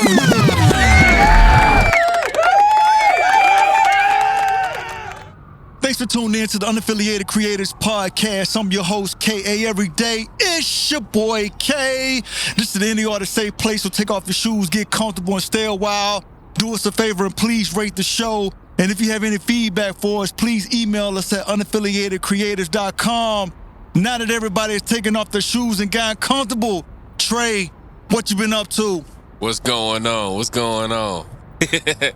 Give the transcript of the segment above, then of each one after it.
Thanks for tuning in to the Unaffiliated Creators Podcast. I'm your host, kaeveryday. It's your boy, K. This is the Any Artist Safe place, so take off your shoes, get comfortable, and stay a while. Do us a favor and please rate the show. And if you have any feedback for us, please email us at unaffiliatedcreators.com. Now that everybody is taking off their shoes and gotten comfortable, Trey, what you been up to? What's going on? Hey,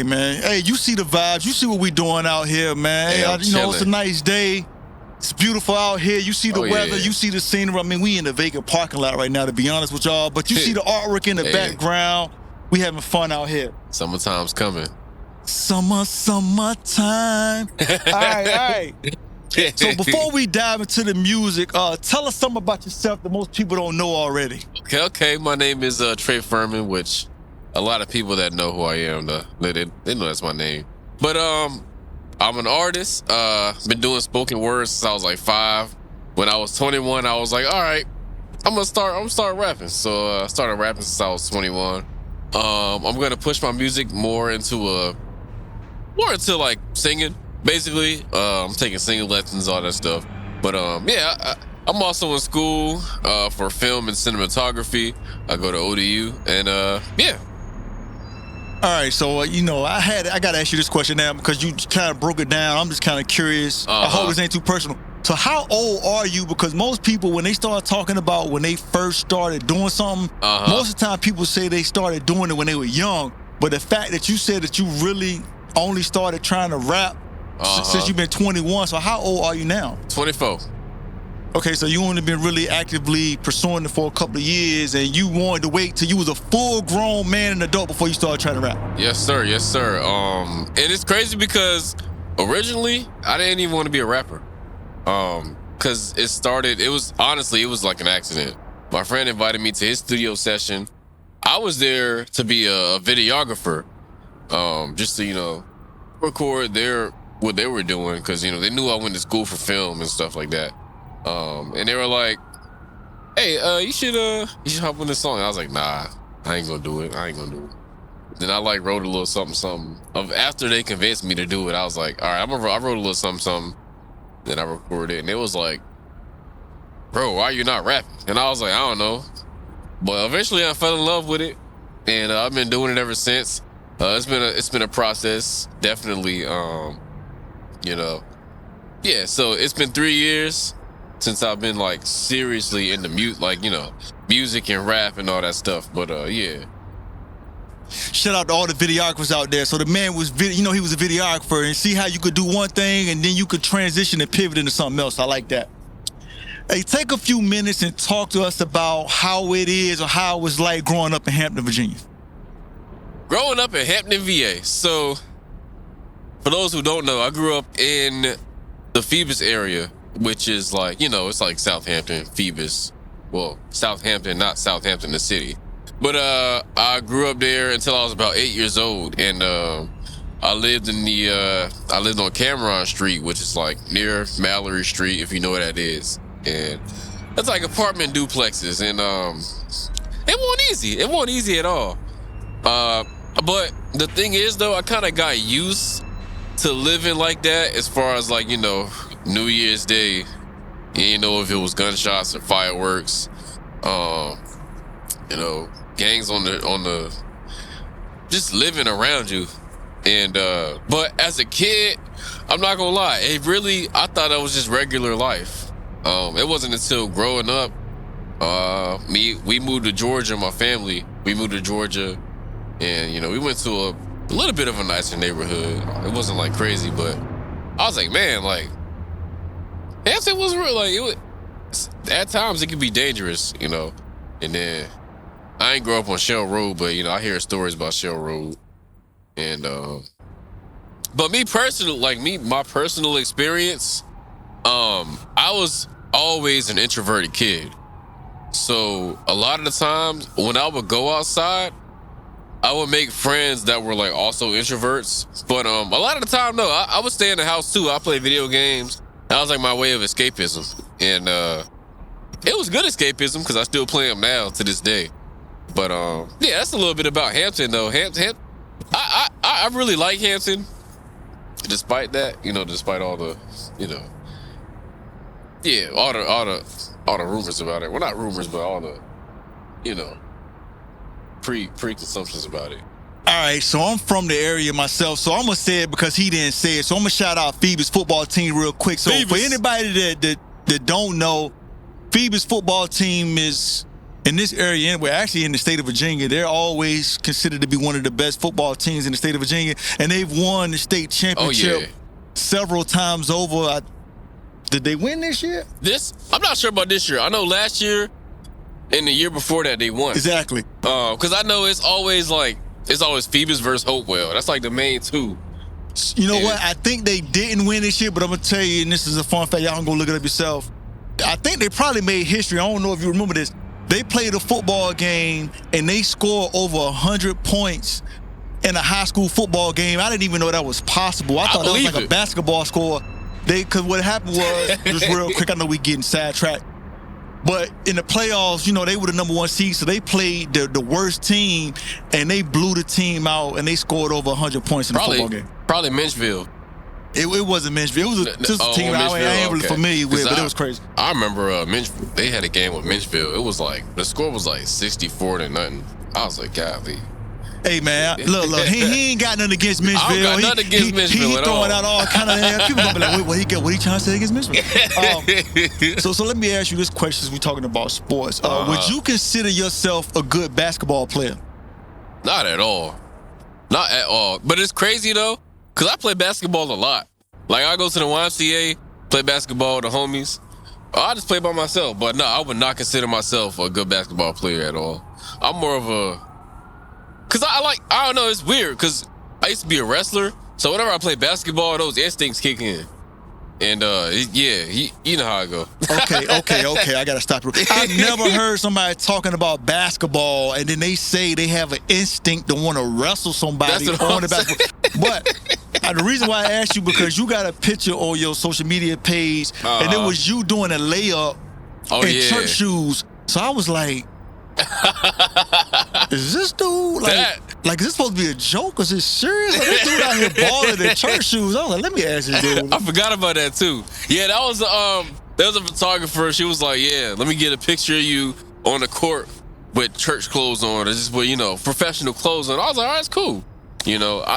man. Hey, you see the vibes. You see what we doing out here, man. Hey, It's a nice day. It's beautiful out here. You see the weather. Yeah. You see the scenery. I mean, we in a vacant parking lot right now, to be honest with y'all. But you see the artwork in the background. We having fun out here. Summertime's coming. Summertime. All right. So before we dive into the music, tell us something about yourself that most people don't know already. Okay. My name is Trey Furman, which a lot of people that know who I am, they know that's my name. But I'm an artist. Been doing spoken word since I was like 5. When I was 21, I was like, all right, I'm gonna start rapping. So I started rapping since I was 21. I'm gonna push my music more into like singing. Basically, I'm taking singing lessons, all that stuff. But I'm also in school for film and cinematography. I go to ODU, and All right, so I gotta ask you this question now because you kind of broke it down. I'm just kind of curious. I hope this ain't too personal. So how old are you? Because most people, when they start talking about when they first started doing something, most of the time people say they started doing it when they were young. But the fact that you said that you really only started trying to rap since you've been 21. So how old are you now? 24. Okay, so you only been really actively pursuing it for a couple of years, and you wanted to wait till you was a full-grown man and adult before you started trying to rap. Yes, sir. And it's crazy because originally I didn't even want to be a rapper. Because it was like an accident. My friend invited me to his studio session. I was there to be a videographer, just to, record what they were doing, because, they knew I went to school for film and stuff like that. And they were like, hey, you should hop on this song. I was like, nah, I ain't gonna do it. Then I wrote a little something. After they convinced me to do it, I was like, all right, I wrote a little something. Then I recorded it, and it was like, bro, why are you not rapping? And I was like, I don't know. But eventually I fell in love with it, and I've been doing it ever since. It's been a process, definitely. So it's been 3 years since I've been seriously into music and rap and all that stuff. But shout out to all the videographers out there. So the man was he was a videographer, and see how you could do one thing and then you could transition and pivot into something else. I like that. Hey, take a few minutes and talk to us about how it is or how it was like growing up in Hampton, Virginia. Growing up in Hampton, VA. So for those who don't know, I grew up in the Phoebus area, which is it's like Southampton, Phoebus. Well, Southampton, not Southampton, the city. But I grew up there until I was about 8 years old, and I lived on Cameron Street, which is near Mallory Street, if you know what that is. And that's apartment duplexes, and it wasn't easy at all. But the thing is, though, I kind of got used to living like that. As far as New Year's Day, you didn't know if it was gunshots or fireworks. Gangs on the just living around you. And but as a kid, I'm not gonna lie, I thought that was just regular life. It wasn't until growing up, we moved to Georgia. My family, we moved to Georgia, and we went to a little bit of a nicer neighborhood. It wasn't crazy, but I was like, man, Hampton was real. At times it could be dangerous, And then I ain't grow up on Shell Road, but I hear stories about Shell Road. And but me personally, my personal experience, I was always an introverted kid. So a lot of the times when I would go outside, I would make friends that were also introverts. But a lot of the time, no, I would stay in the house too. I play video games. That was my way of escapism. And it was good escapism because I still play them now to this day. But yeah, that's a little bit about Hampton though. Hampton, I really like Hampton. Despite that, despite all the, yeah, all the rumors about it. Well, not rumors, but all the, preconceptions about it. All right, so I'm from the area myself, so I'm gonna say it because he didn't say it. So I'm gonna shout out Phoebe's football team real quick. So for anybody that don't know, Phoebe's football team is in this area anyway, actually in the state of Virginia. They're always considered to be one of the best football teams in the state of Virginia, and they've won the state championship several times over. Did they win this year? I'm not sure about this year. I know last year and the year before that they won. Exactly. Because I know it's always Phoebe's versus Hopewell. That's like the main two. You know what? I think they didn't win this year, but I'm gonna tell you, and this is a fun fact. Y'all can go look it up yourself. I think they probably made history. I don't know if you remember this. They played a football game and they scored over 100 points in a high school football game. I didn't even know that was possible. I thought that was like a basketball score. Because what happened was, just real quick, I know we getting sidetracked, but in the playoffs, they were the number 1 seed, so they played the worst team, and they blew the team out, and they scored over 100 points in the football game. Probably Minchville. It wasn't Minchville. It was just a team I ain't really familiar with, but it was crazy. I remember they had a game with Minchville. It was like, the score was like 64-0. I was like, golly. Hey man, look, he ain't got nothing against Minchville. I don't got nothing against Minchville he at all. He throwing out all kind of people gonna be like, wait, what he trying to say against Minchville? So let me ask you this question since we talking about sports. Would you consider yourself a good basketball player? Not at all. Not at all. But it's crazy though, because I play basketball a lot. Like I go to the YMCA, play basketball with the homies. I just play by myself. But no, I would not consider myself a good basketball player at all. I'm more of a... Because I don't know, it's weird, because I used to be a wrestler, so whenever I play basketball, those instincts kick in. And, you know how I go. Okay, I gotta stop you. I've never heard somebody talking about basketball, and then they say they have an instinct to want to wrestle somebody on the basketball. But the reason why I asked you, because you got a picture on your social media page, and it was you doing a layup in church shoes. So I was like, is this dude like is this supposed to be a joke? Is this serious? Like, this dude out here balling in church shoes. I was like, let me ask this dude. I forgot about that too. Yeah, that was a photographer. She was like, yeah, let me get a picture of you on the court with church clothes on, or just with professional clothes on. I was like, all right, it's cool.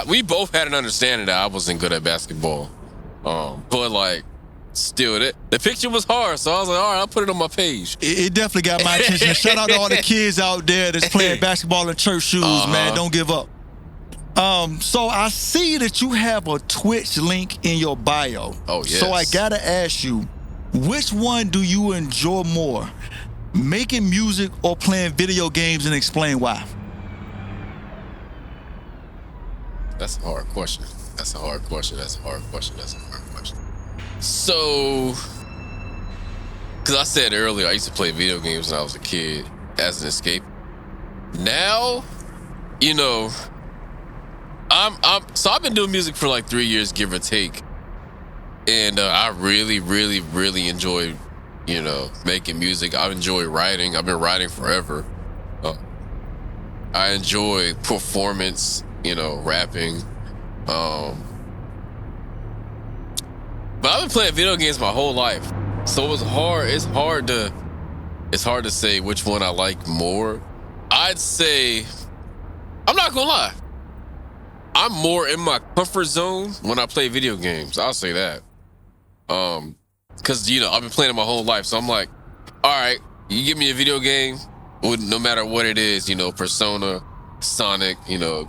We both had an understanding that I wasn't good at basketball, but like. Still, the picture was hard, so I was like, all right, I'll put it on my page. It definitely got my attention. Shout out to all the kids out there that's playing basketball in church shoes, man. Don't give up. So I see that you have a Twitch link in your bio. Oh, yes. So I gotta ask you, which one do you enjoy more? Making music or playing video games, and explain why? That's a hard question. So, because I said earlier, I used to play video games when I was a kid as an escape. Now, I've been doing music for like 3 years, give or take. And I really, really, really enjoy, making music. I enjoy writing. I've been writing forever. I enjoy performance, rapping. But I've been playing video games my whole life, so it's hard to say which one I like more. I'd say, I'm not gonna lie, I'm more in my comfort zone when I play video games. I'll say that, because I've been playing it my whole life, so I'm like, all right, you give me a video game, no matter what it is, Persona, Sonic,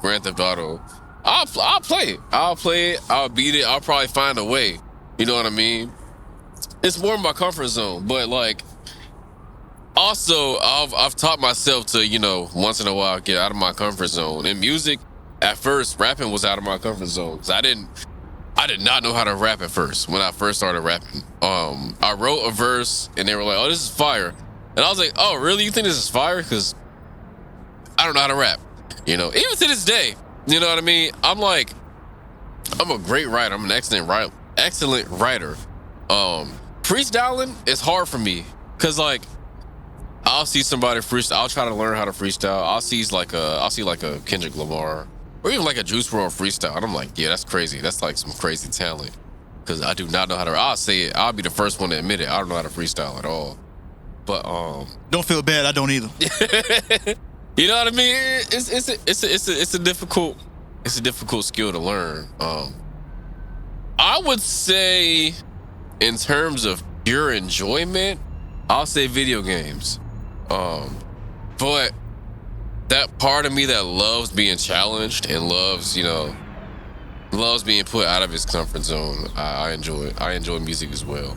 Grand Theft Auto, I'll play it. I'll beat it. I'll probably find a way. You know what I mean? It's more in my comfort zone, but like, also I've taught myself to, once in a while get out of my comfort zone. In music, at first, rapping was out of my comfort zone, because I did not know how to rap at first when I first started rapping. I wrote a verse and they were like, "Oh, this is fire," and I was like, "Oh, really? You think this is fire?" Because I don't know how to rap. Even to this day, you know what I mean? I'm a great writer. I'm an excellent writer. Freestyling is hard for me, because like I'll see somebody freestyle. I'll try to learn how to freestyle. I'll see like a Kendrick Lamar or even like a Juice WRLD freestyle, and I'm like, yeah, that's crazy. That's like some crazy talent, because I do not know how to. I'll say it. I'll be the first one to admit it. I don't know how to freestyle at all. But don't feel bad. I don't either. You know what I mean? It's a difficult skill to learn. I would say, in terms of pure enjoyment, I'll say video games. But that part of me that loves being challenged and loves being put out of his comfort zone, I enjoy it. I enjoy music as well.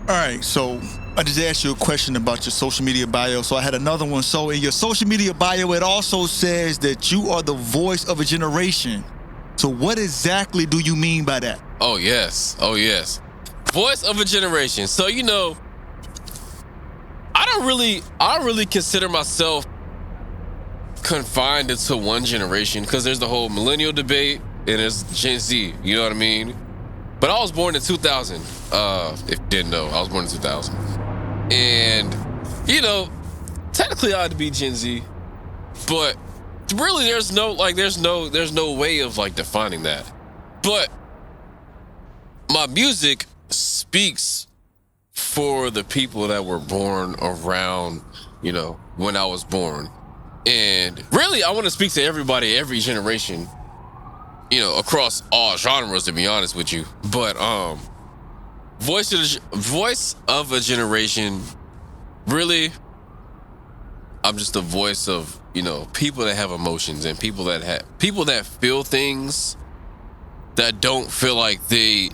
All right, so I just asked you a question about your social media bio. So I had another one. So in your social media bio, it also says that you are the voice of a generation. So what exactly do you mean by that? Oh yes. Voice of a generation. So I don't really consider myself confined into one generation, because there's the whole millennial debate and there's Gen Z, you know what I mean? But I was born in 2000. If you didn't know, I was born in 2000. And technically I'd be Gen Z, but really there's no way of like defining that. But my music speaks for the people that were born around, when I was born. And really, I want to speak to everybody, every generation, across all genres, to be honest with you. But voice of a generation, really, I'm just the voice of, people that have emotions and people that feel things that don't feel like they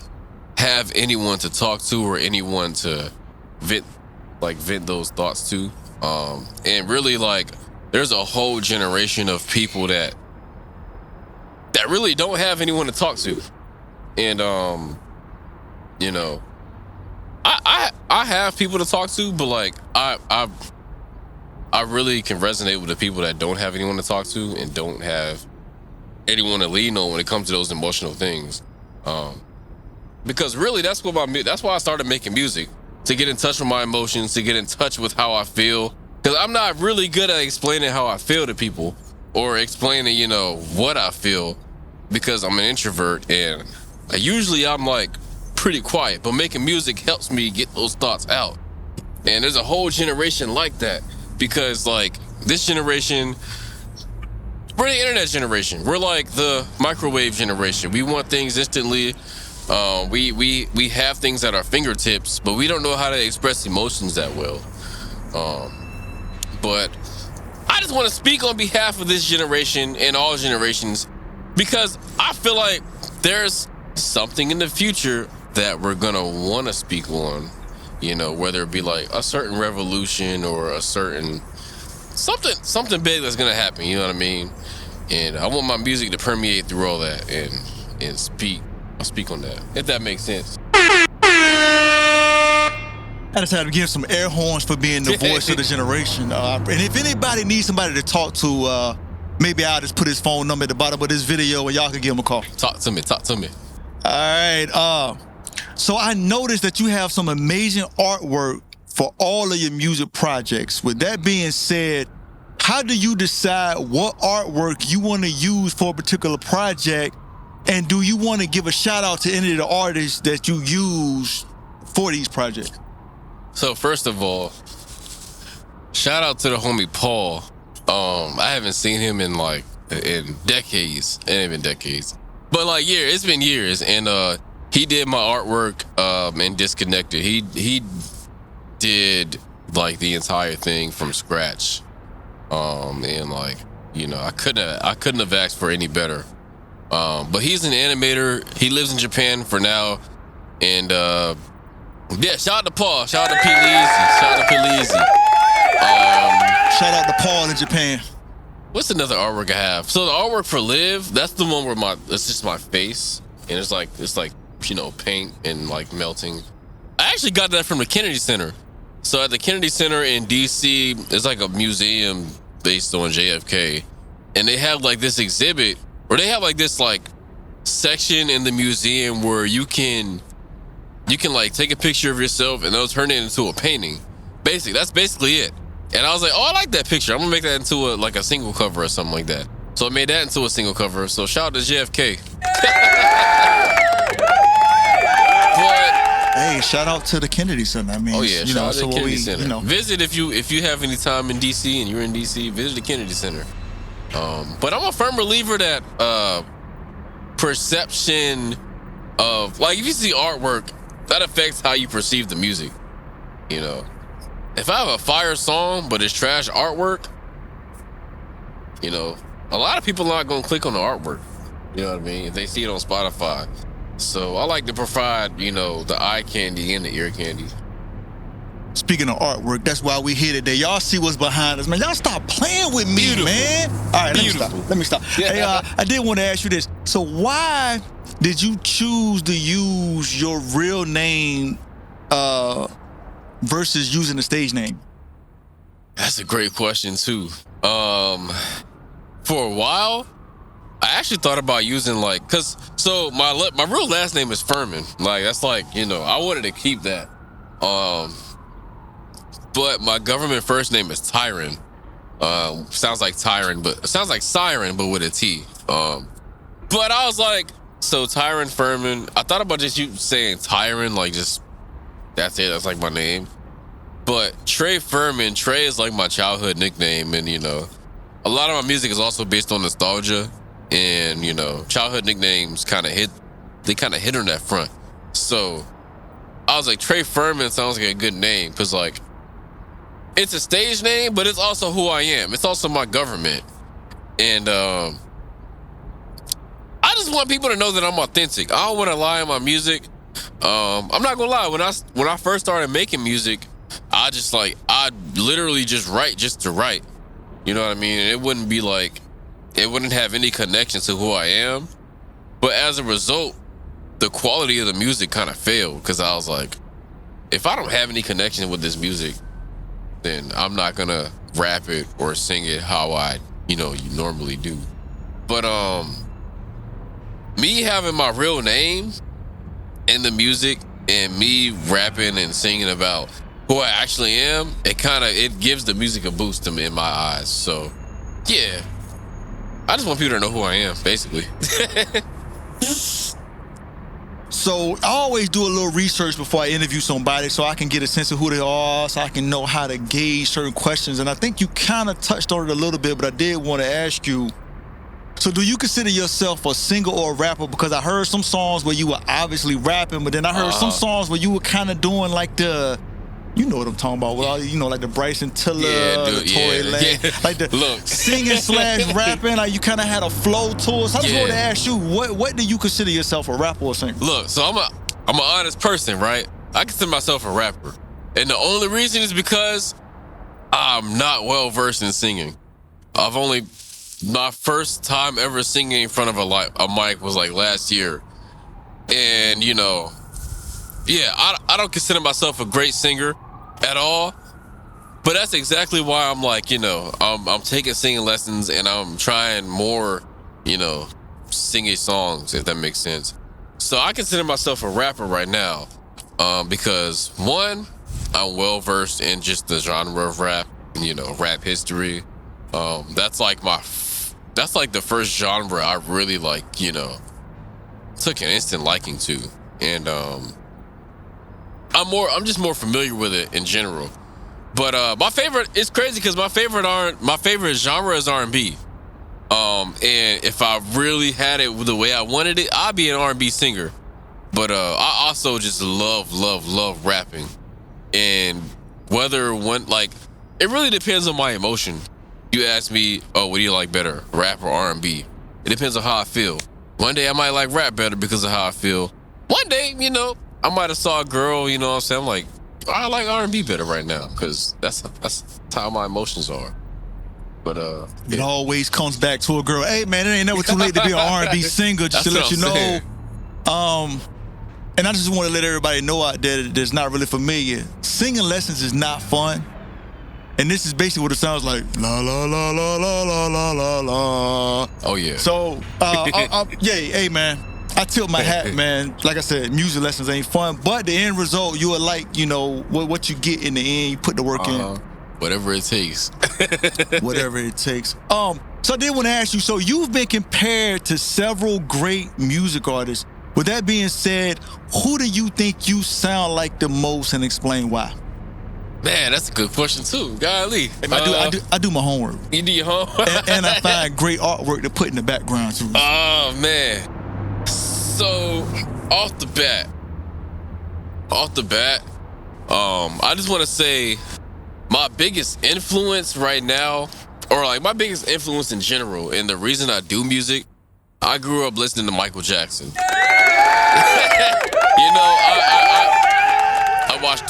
have anyone to talk to or anyone to vent those thoughts to. And really, like, there's a whole generation of people that really don't have anyone to talk to. And I have people to talk to, but like I really can resonate with the people that don't have anyone to talk to and don't have anyone to lean on when it comes to those emotional things. Because really, that's why I started making music, to get in touch with my emotions, to get in touch with how I feel. Because I'm not really good at explaining how I feel to people or explaining, what I feel, because I'm an introvert and usually I'm like pretty quiet, but making music helps me get those thoughts out. And there's a whole generation like that, because like this generation, we're the internet generation. We're like the microwave generation. We want things instantly. We have things at our fingertips, but we don't know how to express emotions that well. But I just want to speak on behalf of this generation and all generations, because I feel like there's something in the future that we're gonna want to speak on, whether it be like a certain revolution or a certain something big that's gonna happen, you know what I mean? And I want my music to permeate through all that and speak on that, if that makes sense. I just had to give some air horns for being the voice of the generation. And if anybody needs somebody to talk to, maybe I'll just put his phone number at the bottom of this video and y'all can give him a call. Talk to me. All right. So I noticed that you have some amazing artwork for all of your music projects. With that being said, how do you decide what artwork you want to use for a particular project? And do you want to give a shout out to any of the artists that you use for these projects? So first of all, shout out to the homie Paul. I haven't seen him in decades. It ain't been decades, but like it's been years. And he did my artwork in Disconnected. He did like the entire thing from scratch. And like, I couldn't have asked for any better. But he's an animator. He lives in Japan for now. And shout out to Paul. Shout out to P. Shout out to Paul in Japan. What's another artwork I have? So the artwork for Live, that's the one where it's just my face, and it's like paint and like melting. I actually got that from the Kennedy Center. So at the Kennedy Center in DC, it's like a museum based on JFK, and they have like this exhibit, or they have like this like section in the museum where you can like take a picture of yourself and they'll turn it into a painting. That's basically it. And I was like, oh, I like that picture. I'm gonna make that into a single cover or something like that. So I made that into a single cover. So shout out to JFK. Hey, shout out to the Kennedy Center. I mean, shout out to the Kennedy Center. Visit if you have any time in DC and you're in DC. Visit the Kennedy Center. But I'm a firm believer that perception of, like, if you see artwork, that affects how you perceive the music. You know, if I have a fire song but it's trash artwork, you know, a lot of people are not gonna click on the artwork. You know what I mean? If they see it on Spotify. So I like to provide, you know, the eye candy and the ear candy. Speaking of artwork, that's why we here today. Y'all see what's behind us, man. Y'all stop playing with me, Beautiful. man. All right, let me stop. Yeah. Hey, I did want to ask you this. So why did you choose to use your real name versus using the stage name? That's a great question too. For a while, I actually thought about using my real last name is Furman. Like, that's like, you know, I wanted to keep that. But my government first name is Tyron. Sounds like Tyron, but it sounds like Siren, but with a T. But I was like, so Tyron Furman. I thought about just you saying Tyron, like, just that's it. That's like my name. But Trey Furman, Trey is like my childhood nickname, and you know, a lot of my music is also based on nostalgia, and you know, childhood nicknames kind of hit on that front. So I was like, Trey Furman sounds like a good name because, like, it's a stage name, but it's also who I am. It's also my government, and I just want people to know that I'm authentic. I don't want to lie in my music. I'm not gonna lie. When I first started making music, I literally just write just to write. You know what I mean? And it wouldn't have any connection to who I am. But as a result, the quality of the music kind of failed because I was like, if I don't have any connection with this music, then I'm not gonna rap it or sing it how you normally do. But me having my real name in the music and me rapping and singing about who I actually am, it gives the music a boost to me in my eyes. So yeah, I just want people to know who I am, basically. So I always do a little research before I interview somebody so I can get a sense of who they are, so I can know how to gauge certain questions. And I think you kind of touched on it a little bit, but I did want to ask you, so do you consider yourself a singer or a rapper? Because I heard some songs where you were obviously rapping, but then I heard some songs where you were kind of doing like you know what I'm talking about, with all, you know, like the Bryson Tiller, the Tory Lanez, like the singing / rapping, like you kind of had a flow to it. So I just wanted to ask you, what do you consider yourself, a rapper or a singer? Look, so I'm an honest person, right? I consider myself a rapper, and the only reason is because I'm not well versed in singing. My first time ever singing in front of a mic was like last year, and you know, I don't consider myself a great singer at all, but that's exactly why I'm like, you know, I'm taking singing lessons and I'm trying more, you know, singing songs, if that makes sense. So I consider myself a rapper right now, because one, I'm well versed in just the genre of rap, you know, rap history. That's like the first genre I really, like, you know, took an instant liking to, and I'm just more familiar with it in general. But my favorite, it's crazy because my favorite genre is R&B. And if I really had it the way I wanted it, I'd be an R&B singer. But I also just love rapping. And it really depends on my emotion. You ask me, oh, what do you like better, rap or R&B? It depends on how I feel. One day I might like rap better because of how I feel. One day, you know, I might have saw a girl, you know what I'm saying? I'm like, I like R&B better right now because that's how my emotions are. But it always comes back to a girl. Hey man, it ain't never too late to be an R&B singer. Just to let you know. And I just want to let everybody know out there that's not really familiar. Singing lessons is not fun. And this is basically what it sounds like. La la la la la la la la la. Oh yeah. So hey man. I tilt my hat, man. Like I said, music lessons ain't fun, but the end result, you are like, you know, what you get in the end. You put the work in. Whatever it takes. Whatever it takes. So I did want to ask you, so you've been compared to several great music artists. With that being said, who do you think you sound like the most, and explain why? Man, that's a good question too. Golly. I do my homework. You do your homework? and I find great artwork to put in the background too. Oh, man. So, off the bat, I just want to say my biggest influence right now, or like my biggest influence in general, and the reason I do music, I grew up listening to Michael Jackson. You know, I watched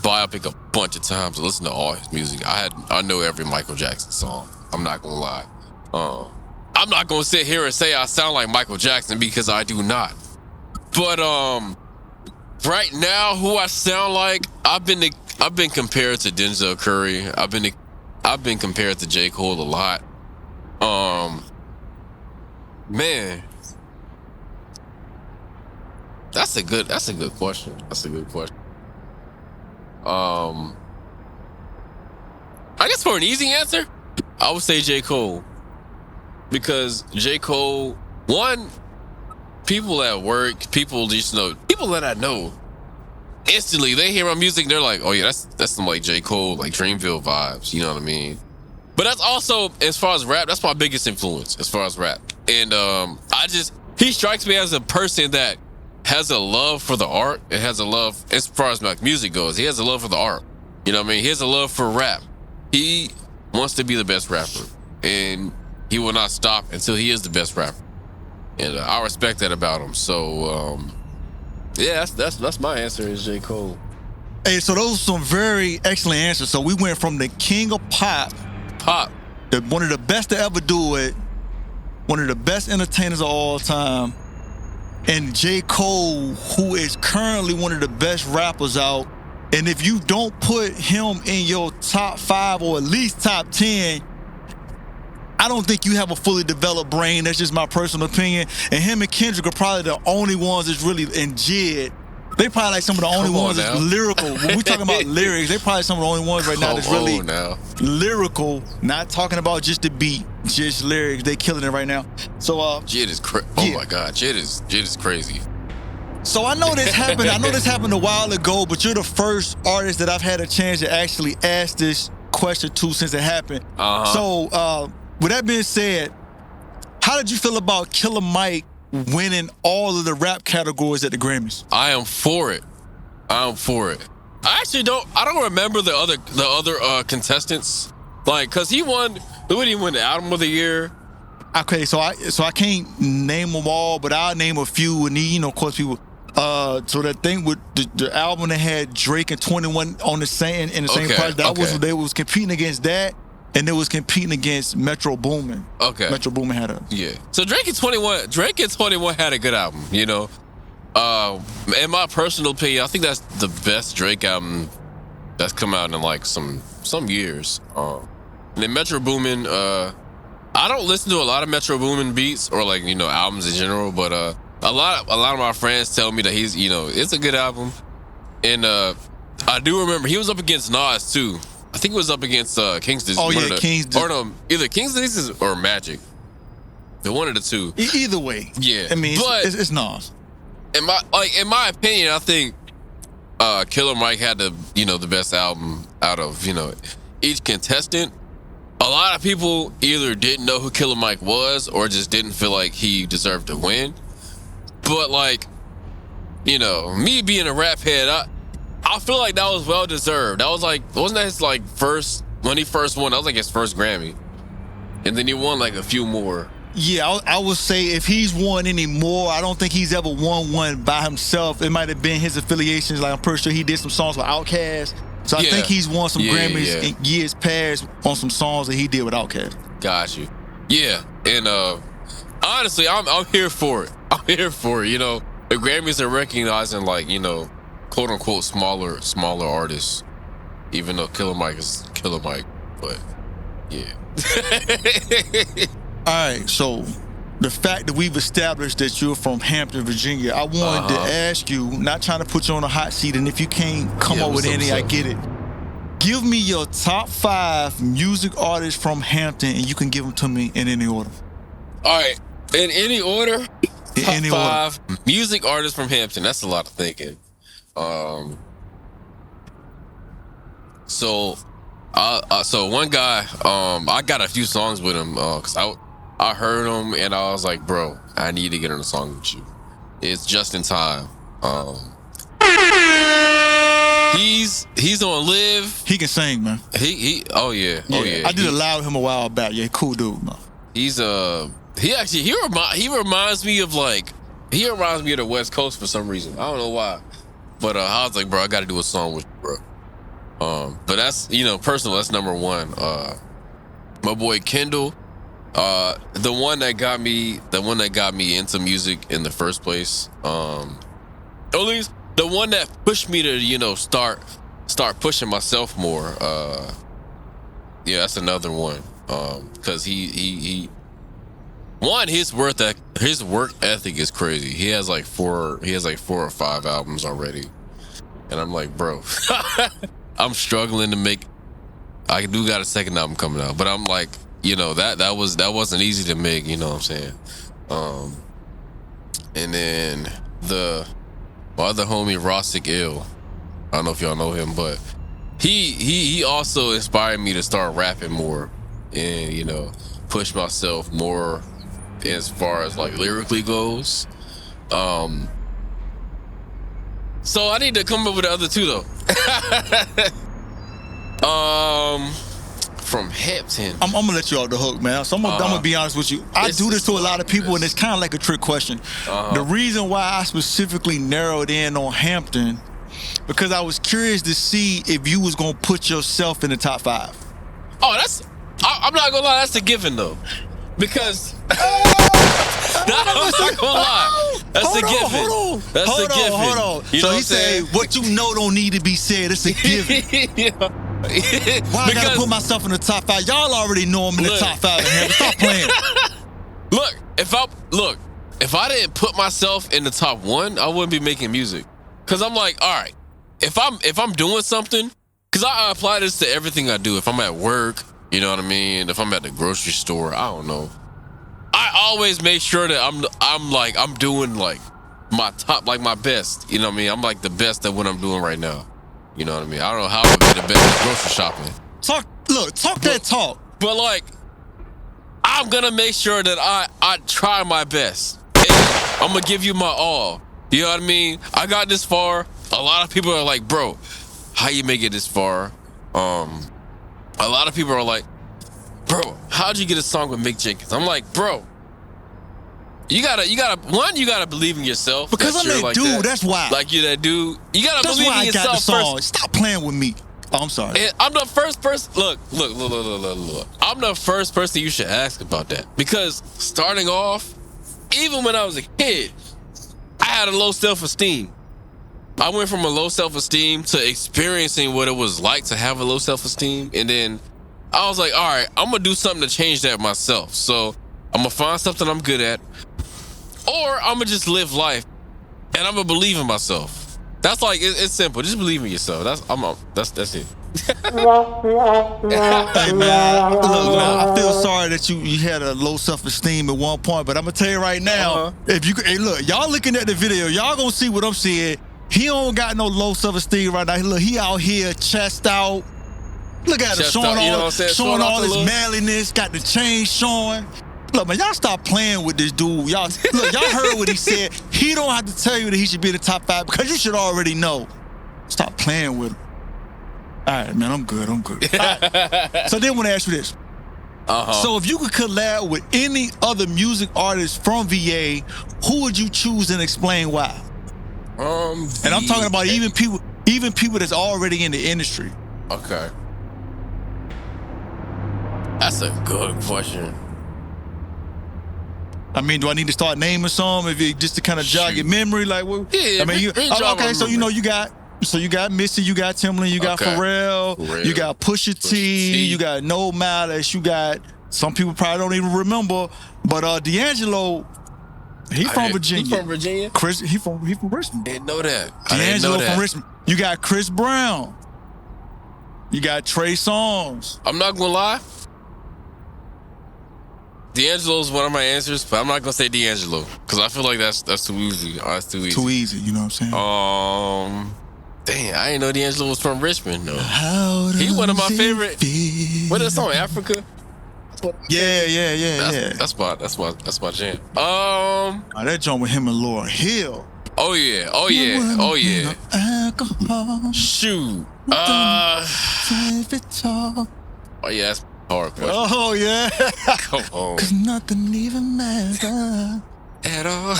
Biopic a bunch of times. I listened to all his music. I know every Michael Jackson song. I'm not gonna lie. I'm not gonna sit here and say I sound like Michael Jackson, because I do not. But right now, who I sound like, I've been compared to Denzel Curry. I've been compared to J. Cole a lot. Man, that's a good question. I guess for an easy answer, I would say J. Cole. Because J. Cole, one, people at work, people that I know, instantly they hear my music, they're like, oh yeah, that's some like J. Cole, like Dreamville vibes, you know what I mean? But that's also, as far as rap, that's my biggest influence as far as rap. And he strikes me as a person that has a love for the art. It has a love, as far as like music goes, he has a love for the art. You know what I mean? He has a love for rap. He wants to be the best rapper, and he will not stop until he is the best rapper. And I respect that about him. So, yeah, that's my answer, is J. Cole. Hey, so those are some very excellent answers. So we went from the king of pop, one of the best to ever do it, one of the best entertainers of all time, and J. Cole, who is currently one of the best rappers out. And if you don't put him in your top 5 or at least top 10, I don't think you have a fully developed brain. That's just my personal opinion. And him and Kendrick are probably the only ones that's really, and Jid, they probably like some of the only ones that's lyrical. When we talking about lyrics, they probably some of the only ones right now that's really lyrical, not talking about just the beat, just lyrics. They killing it right now. So Jid is oh my God, Jid is crazy. So I know this happened. I know this happened a while ago, but you're the first artist that I've had a chance to actually ask this question to since it happened. So with that being said, how did you feel about Killer Mike winning all of the rap categories at the Grammys? I am for it. I actually don't remember the other contestants, like, cause who did he win the album of the year? Okay, so I can't name them all, but I'll name a few, and you know, of course, people. So that thing with the album that had Drake and 21 on the same project, they was competing against that, and they was competing against Metro Boomin. Okay, Metro Boomin had a So Drake and 21 had a good album, you know. In my personal opinion, I think that's the best Drake album that's come out in like some years. And then Metro Boomin, I don't listen to a lot of Metro Boomin beats or like, you know, albums in general, but a lot of my friends tell me that he's, you know, it's a good album. And I do remember he was up against Nas too. I think it was up against King's Disease. Oh yeah, King's Disease. Or no, either King's Disease or Magic. The one of the two. Either way. Yeah. I mean, it's Nas. In my opinion, I think Killer Mike had the best album out of, you know, each contestant. A lot of people either didn't know who Killer Mike was or just didn't feel like he deserved to win. But like, you know, me being a rap head, I feel like that was well deserved. That was like, wasn't that his like when he first won? That was like his first Grammy, and then he won like a few more. Yeah, I would say if he's won any more, I don't think he's ever won one by himself. It might have been his affiliations. Like I'm pretty sure he did some songs with Outkast. So I think he's won some Grammys in years past on some songs that he did with Outkast. Got you. Yeah, and honestly, I'm here for it. I'm here for it. You know, the Grammys are recognizing, like, you know, quote unquote smaller artists, even though Killer Mike is Killer Mike. But yeah. All right, so the fact that we've established that you're from Hampton, Virginia, I wanted to ask you, not trying to put you on a hot seat, and if you can't come up with any, I get it. Give me your top 5 music artists from Hampton, and you can give them to me in any order. All right, in any order? In any order. 5 music artists from Hampton. That's a lot of thinking. So one guy, I got a few songs with him, cause I heard him and I was like, bro, I need to get on a song with you. It's Just in Time. He's on Live. He can sing, man. Oh yeah. I did a live with him a while back. Yeah, cool dude, man. He reminds me of the West Coast for some reason. I don't know why. But I was like, bro, I gotta do a song with you, bro. But that's, personal, that's number 1. My boy Kendall, the one that got me into music in the first place. At least the one that pushed me to, start pushing myself more. Yeah, that's another one. Cause his work ethic is crazy. He has like 4 or 5 albums already. And I'm like, bro, I'm struggling to make. I do got a second album coming out, but I'm like, that wasn't easy to make. You know what I'm saying? And then my other homie Rossick Ill. I don't know if y'all know him, but he also inspired me to start rapping more and push myself more as far as like lyrically goes. So I need to come up with the other 2 though. From Hampton. I'm gonna let you off the hook, man. So I'm gonna be honest with you. I do this to a lot of people, and it's kind of like a trick question. The reason why I specifically narrowed in on Hampton, because I was curious to see if you was gonna put yourself in the top 5. Oh, I'm not gonna lie, that's a given though. Because I'm not gonna lie. That's a given. Hold on. So he said, what you know don't need to be said. It's a given. Why I gotta put myself in the top 5? Y'all already know I'm in the top 5. Stop playing. If I didn't put myself in the top 1, I wouldn't be making music. Cause I'm like, all right, if I'm doing something, cause I apply this to everything I do. If I'm at work, you know what I mean? If I'm at the grocery store, I don't know. I always make sure that I'm doing like my top, like my best. You know what I mean? I'm like the best at what I'm doing right now. You know what I mean? I don't know how I'm gonna be the best at grocery shopping. Talk that talk. But like, I'm gonna make sure that I try my best. And I'm gonna give you my all. You know what I mean? I got this far. A lot of people are like, bro, how you make it this far? A lot of people are like, bro, how'd you get a song with Mick Jenkins? I'm like, bro, you gotta believe in yourself. Because I'm that dude, that's why. Like you're that dude. You gotta believe in yourself. That's why I got the song. Stop playing with me. Oh, I'm sorry. And I'm the first person. Look. I'm the first person you should ask about that. Because starting off, even when I was a kid, I had a low self-esteem. I went from a low self-esteem to experiencing what it was like to have a low self-esteem. And then I was like, all right, I'm going to do something to change that myself. So I'm going to find something I'm good at. Or I'm going to just live life. And I'm going to believe in myself. That's like, it's simple. Just believe in yourself. That's it. Hey man, look, I feel sorry that you had a low self-esteem at one point, but I'm gonna tell you right now, if you look, y'all looking at the video, y'all gonna see what I'm seeing. He don't got no low self-esteem right now. Look, he out here chest out. Look at him showing all his manliness, got the chain showing. Look, man, y'all stop playing with this dude. Y'all heard what he said. He don't have to tell you that he should be in the top 5 because you should already know. Stop playing with him. All right, man, I'm good. Right. So then I want to ask you this. So if you could collab with any other music artist from VA, who would you choose and explain why? And I'm talking about even people that's already in the industry. Okay. That's a good question. I mean, do I need to start naming some if it just to kind of jog your memory? Like, well, yeah, I mean, okay, so you got Missy, you got Timbaland, you got Pharrell, you got Pusha T, you got No Malice, you got Some people probably don't even remember, but D'Angelo, he from Virginia. He from Virginia? Chris, he from Richmond. Didn't know that. D'Angelo from Richmond. You got Chris Brown. You got Trey Songz. I'm not gonna lie. D'Angelo's one of my answers, but I'm not gonna say D'Angelo because I feel like that's too easy. Oh, that's too easy. Too easy, you know what I'm saying? Dang, I didn't know D'Angelo was from Richmond though. He one of my favorite. What is that song? Africa? Yeah. That's my jam. That joint with him and Lauryn Hill. Oh yeah. Shoot. Oh yeah, that's hard question. Oh yeah. Come on. Cause nothing even matters at all.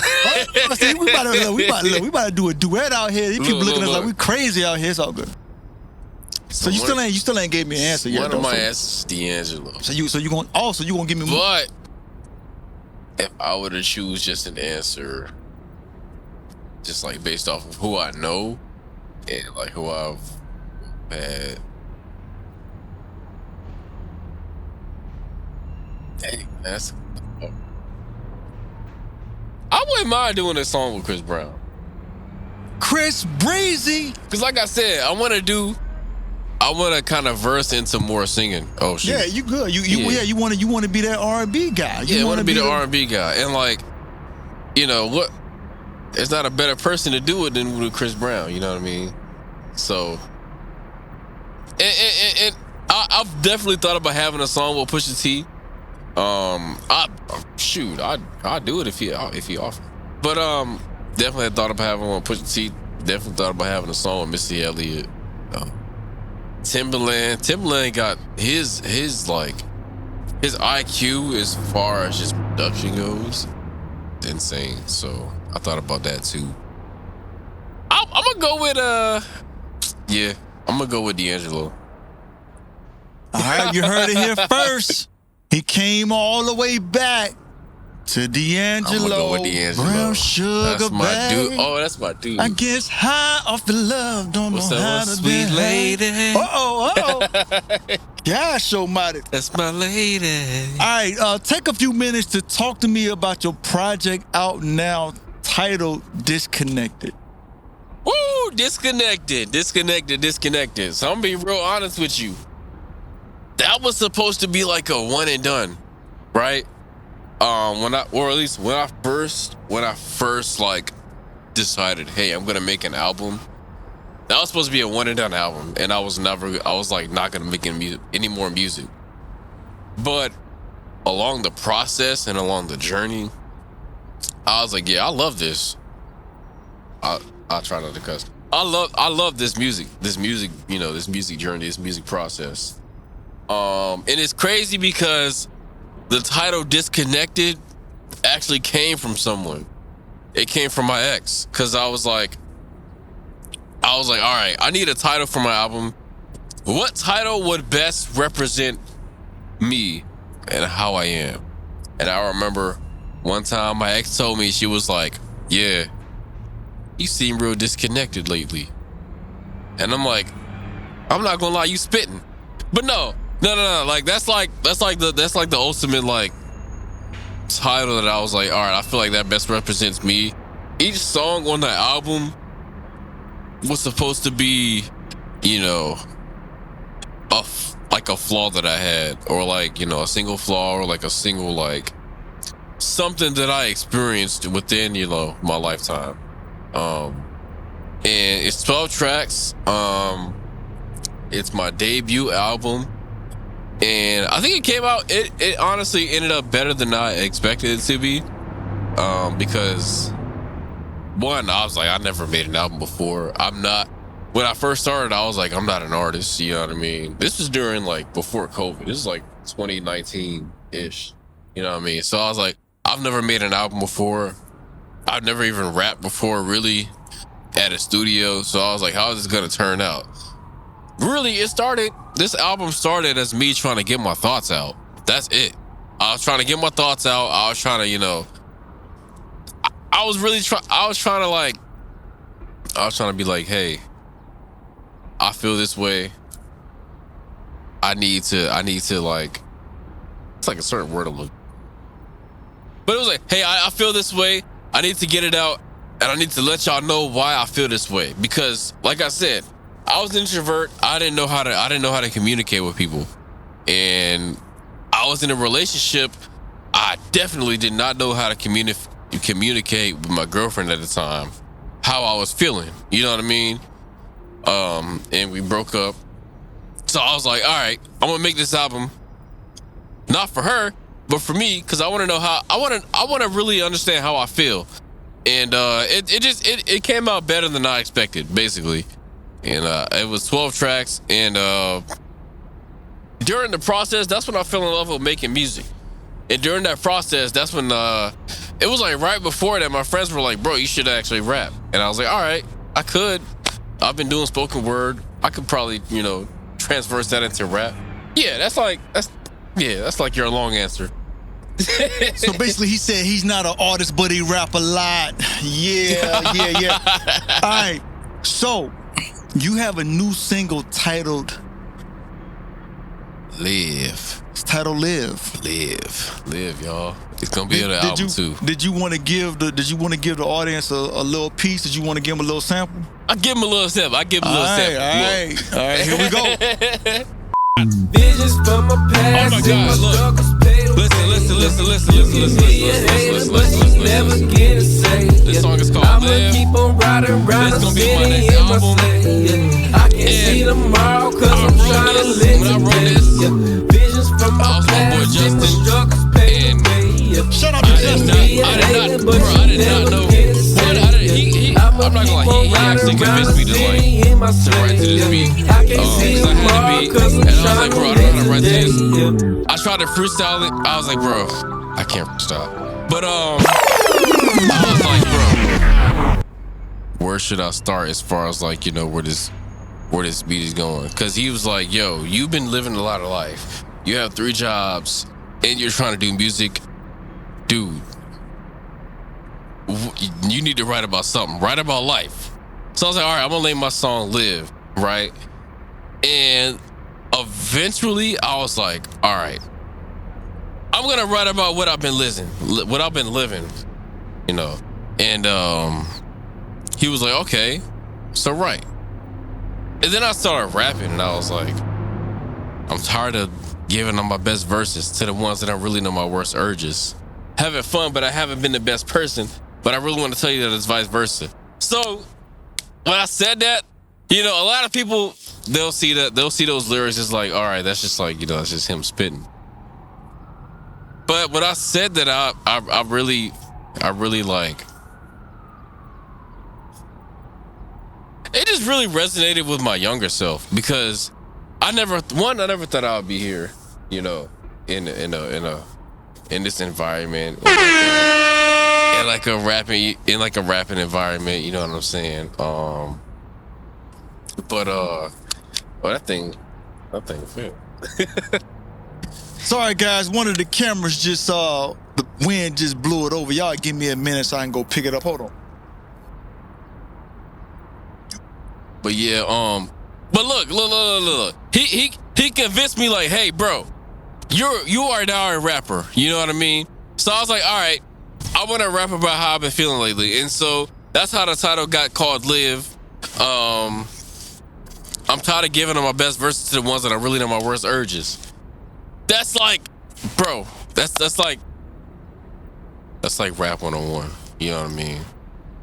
See, we about to do a duet out here. You keep looking at us like we crazy out here. It's all good. So you still ain't gave me an answer yet. One of my answers is D'Angelo. So you gonna give me more? But if I were to choose just an answer, just like based off of who I know and like who I've had. Dang, I wouldn't mind doing a song with Chris Brown. Chris Breezy. Cause like I said, I want to kind of verse into more singing. Oh shit. Yeah, you good. You want to be that R&B guy. I want to be the R&B guy. And like, you know what? It's not a better person to do it than with Chris Brown. You know what I mean? So, and I've definitely thought about having a song with Pusha T. I'd do it if he offered. But definitely thought about having one with Pusha T. Definitely thought about having a song with Missy Elliott. Timbaland got his IQ as far as just production goes, insane. So I thought about that too. I'm gonna go with I'm gonna go with D'Angelo. All right, you heard it here first. He came all the way back to D'Angelo. I'm gonna go with D'Angelo. Brown sugar, that's my baby. dude. Oh, that's my dude. I guess high off the love, don't What's know that how one, to sweet behave. lady? Gosh almighty. That's my lady. All right, take a few minutes to talk to me about your project out now titled Disconnected. Woo! Disconnected. So I'm gonna be real honest with you. That was supposed to be like a one and done, right? When I first like decided, hey, I'm gonna make an album. That was supposed to be a one and done album, and I was like not gonna make any more music. But along the process and along the journey, I was like, yeah, I love this. I'll try not to cuss. I love this music, you know, this music journey, this music process. And it's crazy because the title Disconnected actually came from someone. It came from my ex, because I was like, all right, I need a title for my album. What title would best represent me and how I am? And I remember one time my ex told me, she was like, yeah, you seem real disconnected lately. And I'm like, I'm not gonna lie, you spitting. But no, like that's like the ultimate like title that I was like, all right, I feel like that best represents me. Each song on the album was supposed to be, you know, like a flaw that I had, or like, you know, a single flaw, or like a single like something that I experienced within, you know, my lifetime. And it's 12 tracks. It's my debut album, and I think it came out, it honestly ended up better than I expected it to be, because one, I was like, I never made an album before. When I first started, I was like, I'm not an artist, you know what I mean? This was during like before COVID. This is like 2019-ish, you know what I mean? So I was like, I've never made an album before. I've never even rapped before, really, at a studio. So I was like, how is this gonna turn out? Really, this album started as me trying to get my thoughts out. That's it. I was trying to get my thoughts out. I was trying to, you know, I was trying to be like, hey, I feel this way. I need to like It's like a certain word I'm looking. But it was like, hey, I feel this way. I need to get it out, and I need to let y'all know why I feel this way. Because, like I said, I was an introvert. I didn't know how to communicate with people, and I was in a relationship. I definitely did not know how to communicate with my girlfriend at the time, how I was feeling. You know what I mean? And we broke up. So I was like, all right, I'm gonna make this album, not for her, but for me, because I want to know how I want to really understand how I feel. And it came out better than I expected, basically. And it was 12 tracks, and during the process, that's when I fell in love with making music. And during that process, that's when it was like right before that, my friends were like, bro, you should actually rap. And I was like, all right, I could. I've been doing spoken word. I could probably, transverse that into rap. Yeah, that's like your long answer. So basically, he said he's not an artist, but he rap a lot. Yeah. All right. So you have a new single titled Live. It's titled Live. Live, y'all. It's gonna be on the album too. Did you want to give the audience a little piece? Did you want to give them a little sample? I give them a little sample. All right, here we go. Visions from my past. Oh my God, look. Listen. Never get a say. This song is called I'ma Live. keep on riding around This the gonna be my city next in my album. sleigh. I can see tomorrow cause I'm trying to live when I wrote today. this, Visions from my I was my boy past. Justin, Struggles pay and the way. Shout out to Justin. I did not know. I'm not gonna lie, he actually convinced me to write to this beat. Cause I had the beat, and I was like, bro, I don't know how to write this. I tried to freestyle it. I was like, bro, I can't freestyle. But I was like, bro, where should I start as far as like, where this beat is going? Cause he was like, yo, you've been living a lot of life. You have 3 jobs, and you're trying to do music, dude. You need to write about something. Write about life. So I was like, all right, I'm gonna name my song Live, right? And eventually I was like, all right, I'm gonna write about what I've been living, And he was like, okay, so write. And then I started rapping, and I was like, I'm tired of giving them my best verses to the ones that don't really know my worst urges. Having fun, but I haven't been the best person. But I really want to tell you that it's vice versa. So when I said that, a lot of people, they'll see those lyrics as like, all right, that's just like, that's just him spitting. But when I said that, I really like, it just really resonated with my younger self, because I never thought I would be here, in this environment. In like a rapping environment, you know what I'm saying? That thing failed. Sorry guys, one of the cameras just the wind just blew it over. Y'all give me a minute so I can go pick it up. Hold on. But yeah, but look. He convinced me like, hey bro, you are now a rapper. You know what I mean? So I was like, all right, I want to rap about how I've been feeling lately. And so that's how the title got called Live. I'm tired of giving them my best verses to the ones that I really know my worst urges. That's like, bro, that's like rap 101. You know what I mean?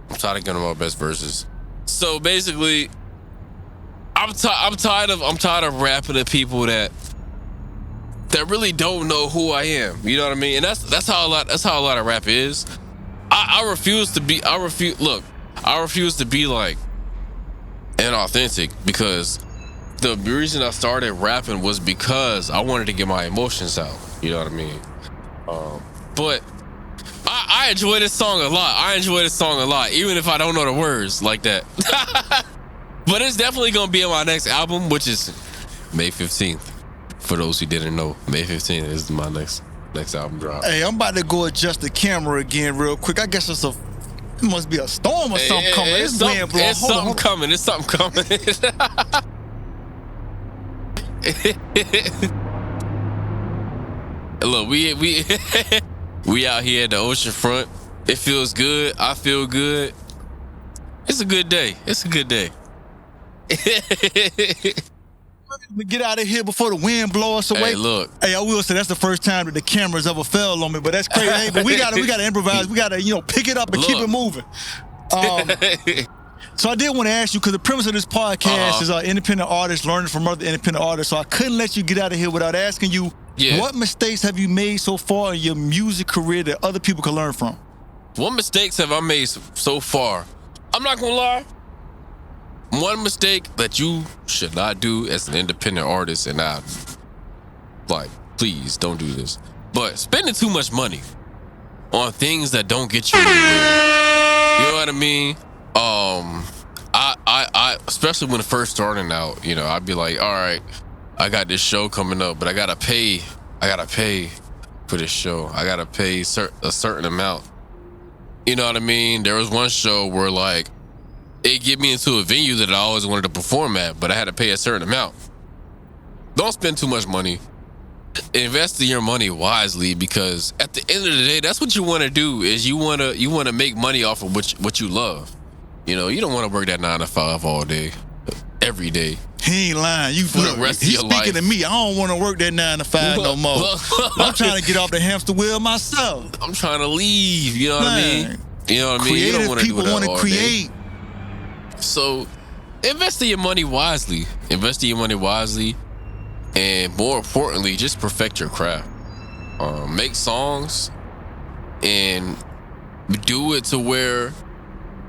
I'm tired of giving them my best verses. So basically, I'm tired of rapping to people that really don't know who I am. You know what I mean? And that's how a lot of rap is. I refuse to be like inauthentic, because the reason I started rapping was because I wanted to get my emotions out. You know what I mean? But I enjoy this song a lot. Even if I don't know the words like that. But it's definitely gonna be on my next album, which is May 15th. For those who didn't know, May 15th is my next album drop. Hey, I'm about to go adjust the camera again real quick. I guess it must be a storm or something coming. It's something coming. It's something coming. Look, we we out here at the ocean front. It feels good. I feel good. It's a good day. It's a good day. Get out of here before the wind blow us away. Hey, look. Hey, I will say that's the first time that the cameras ever fell on me, but that's crazy. Hey, but we gotta improvise. We gotta, pick it up and keep it moving. So I did want to ask you, because the premise of this podcast is independent artists learning from other independent artists. So I couldn't let you get out of here without asking you, what mistakes have you made so far in your music career that other people can learn from? What mistakes have I made so far? I'm not gonna lie. One mistake that you should not do as an independent artist, and please don't do this, but spending too much money on things that don't get you anywhere. You know what I mean? I especially when first starting out, I'd be like, all right, I got this show coming up, but I gotta pay for this show. I gotta pay a certain amount. You know what I mean? There was one show where it get me into a venue that I always wanted to perform at, but I had to pay a certain amount. Don't spend too much money. Invest your money wisely, because at the end of the day, that's what you want to do. Is you want to make money off of what you love. You don't want to work that 9 to 5 all day, every day. He ain't lying. You for the rest of your life. He's speaking to me. I don't want to work that 9 to 5 no more. I'm trying to get off the hamster wheel myself. I'm trying to leave. You know what I mean? You know what I mean? Creative you don't want to people want to create. So, invest in your money wisely. Invest in your money wisely, and more importantly, just perfect your craft. Make songs and do it to where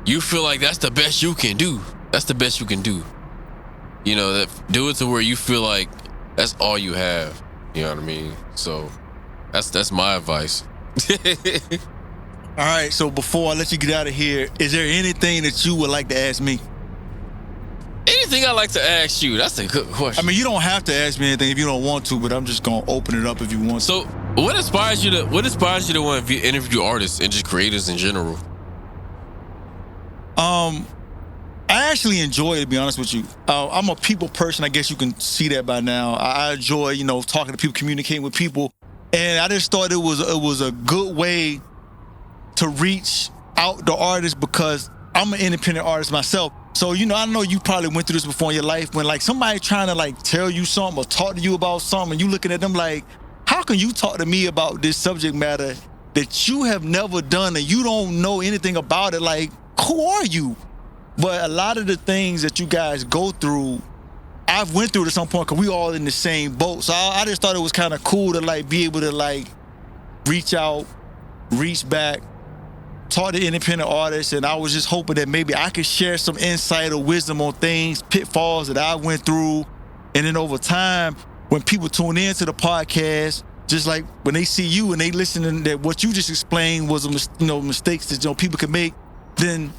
you feel like that's the best you can do. That's the best you can do. Do it to where you feel like that's all you have. You know what I mean? So that's my advice. All right, so before I let you get out of here, is there anything that you would like to ask me? Anything I'd like to ask you? That's a good question. I mean, you don't have to ask me anything if you don't want to, but I'm just gonna open it up if you want to. So, what inspires you to want to interview artists and just creators in general? I actually enjoy it, to be honest with you. I'm a people person. I guess you can see that by now. I enjoy, talking to people, communicating with people, and I just thought it was a good way to reach out to artists, because I'm an independent artist myself. So, I know you probably went through this before in your life, when somebody trying to tell you something or talk to you about something, and you looking at them like, how can you talk to me about this subject matter that you have never done and you don't know anything about it? Like, who are you? But a lot of the things that you guys go through, I've went through it at some point, because we all in the same boat. So I just thought it was kind of cool to be able to reach out, reach back, talk to independent artists, and I was just hoping that maybe I could share some insight or wisdom on things, pitfalls that I went through. And then over time, when people tune into the podcast, just like when they see you and they listen to what you just explained was mistakes that people can make, then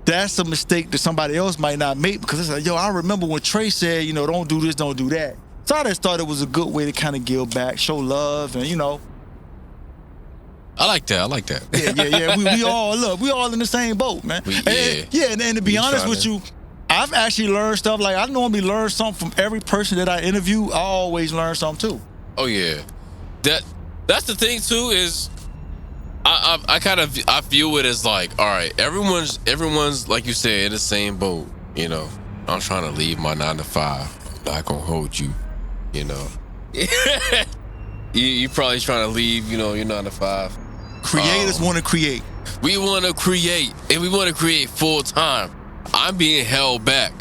that's a mistake that somebody else might not make, because it's like, I remember when Trey said, don't do this, don't do that. So I just thought it was a good way to kind of give back, show love, and I like that. Yeah. We all in the same boat, man. And to be honest with you, I've actually learned stuff. I normally learn something from every person that I interview. I always learn something too. Oh yeah, that's the thing too. Is I view it as all right, everyone's like you said, in the same boat. I'm trying to leave my 9 to 5. I'm not gonna hold you. You probably trying to leave, your 9 to 5. Creators want to create. We want to create, and we want to create full time. I'm being held back.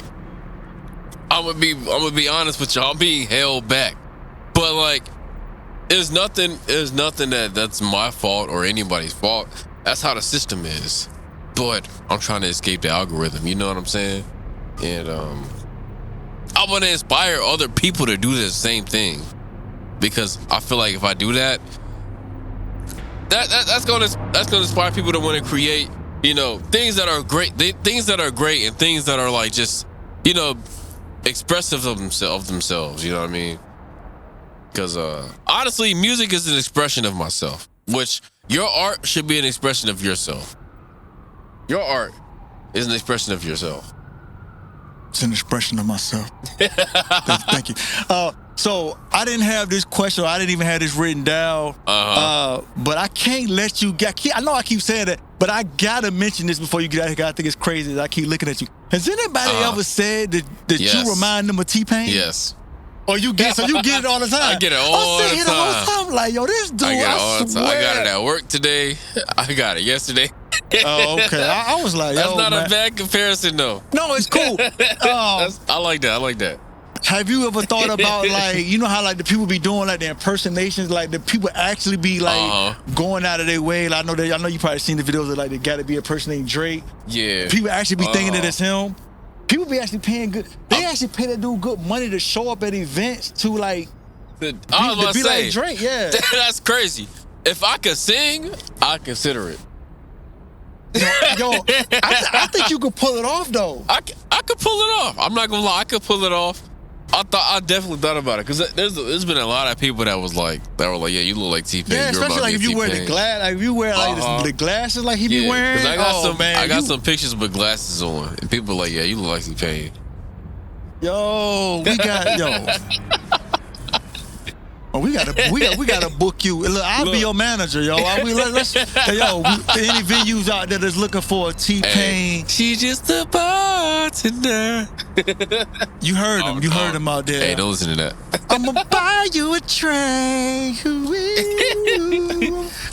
I'm gonna be honest with you. I'm being held back, but there's nothing that's my fault or anybody's fault. That's how the system is. But I'm trying to escape the algorithm. You know what I'm saying? And I want to inspire other people to do the same thing, because I feel like if I do that, that's gonna inspire people to want to create, things that are great, things that are great, and things that are just, expressive of themselves. You know what I mean? Because honestly, music is an expression of myself, which your art should be an expression of yourself. Your art is an expression of yourself. It's an expression of myself. Thank you. So I didn't have this question. I didn't even have this written down. But I can't let you get. I know I keep saying that, but I gotta mention this before you get out here. 'Cause I think it's crazy that I keep looking at you. Has anybody ever said that Yes. you remind them of T-Pain? Yes. Or you get it all the time? I get it all the time. I'm like, yo, this dude, I get it all the time. I got it swear. at work today. I got it yesterday. Oh, okay. I was like, That's yo, not man. a bad comparison, though. No, it's cool. I like that. I like that. Have you ever thought about, like, you know how, like, the people be doing, like, the impersonations, like, the people actually be, like, going out of their way? Like, I know you probably seen the videos of, like, they gotta be impersonating Drake. Yeah. People actually be thinking that it's him. People be actually paying good. They actually pay that dude good money to show up at events to, like, I was about to be say, like Drake. Yeah. That's crazy. If I could sing, I consider it. Yo, I think you could pull it off, though. I could pull it off. I'm not gonna lie, I could pull it off. I definitely thought about it because there's been a lot of people that were like, yeah, you look like T-Pain. Yeah, especially like if you wear the glass, like if you wear like the glasses like he be wearing. Because I got some pictures with glasses on, and people are like, yeah, you look like T-Pain. Yo, we gotta book you. Look, I'll be your manager, yo. Any venues out there that's looking for a T-Pain. Hey, she's just a bartender. You heard him. You heard him out there. Hey, don't listen to that. I'ma buy you a train.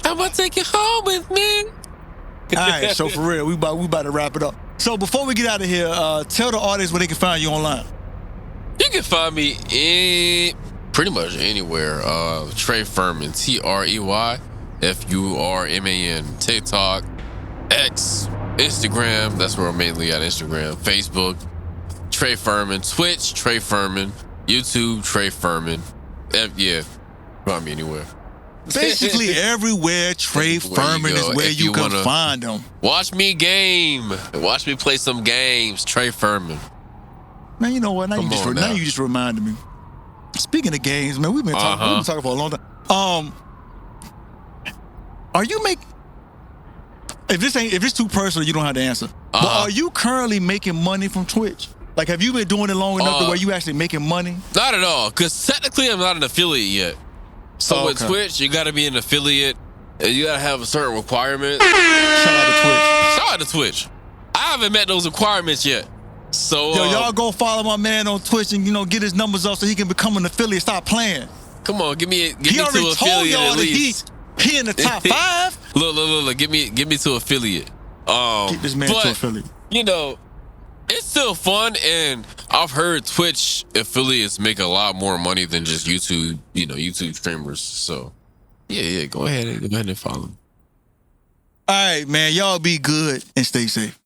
I'm gonna take you home with me. All right, so for real, we about to wrap it up. So before we get out of here, tell the audience where they can find you online. You can find me in pretty much anywhere. Trey Furman, TreyFurman, TikTok, X, Instagram. That's where I'm mainly at. Instagram, Facebook, Trey Furman, Twitch, Trey Furman, YouTube, Trey Furman. Yeah, find me anywhere. Basically everywhere Trey Furman is where you can find him. Watch me game. Watch me play some games. Trey Furman. Man, you know what? Now you just reminded me. Speaking of games, man, we've been talking for a long time. Are you if it's too personal, you don't have to answer. But are you currently making money from Twitch? Like, have you been doing it long enough to where you actually making money? Not at all, because technically I'm not an affiliate yet. So with Twitch, you got to be an affiliate, and you got to have a certain requirement. Shout out to Twitch. Shout out to Twitch. I haven't met those requirements yet. So y'all go follow my man on Twitch and get his numbers up so he can become an affiliate. Stop playing. Come on, give me to affiliate at least. He in the top 5. Look, get me to affiliate. Keep this man to affiliate. You know, it's still fun, and I've heard Twitch affiliates make a lot more money than just YouTube. YouTube streamers. So yeah, go ahead and follow. All right, man. Y'all be good and stay safe.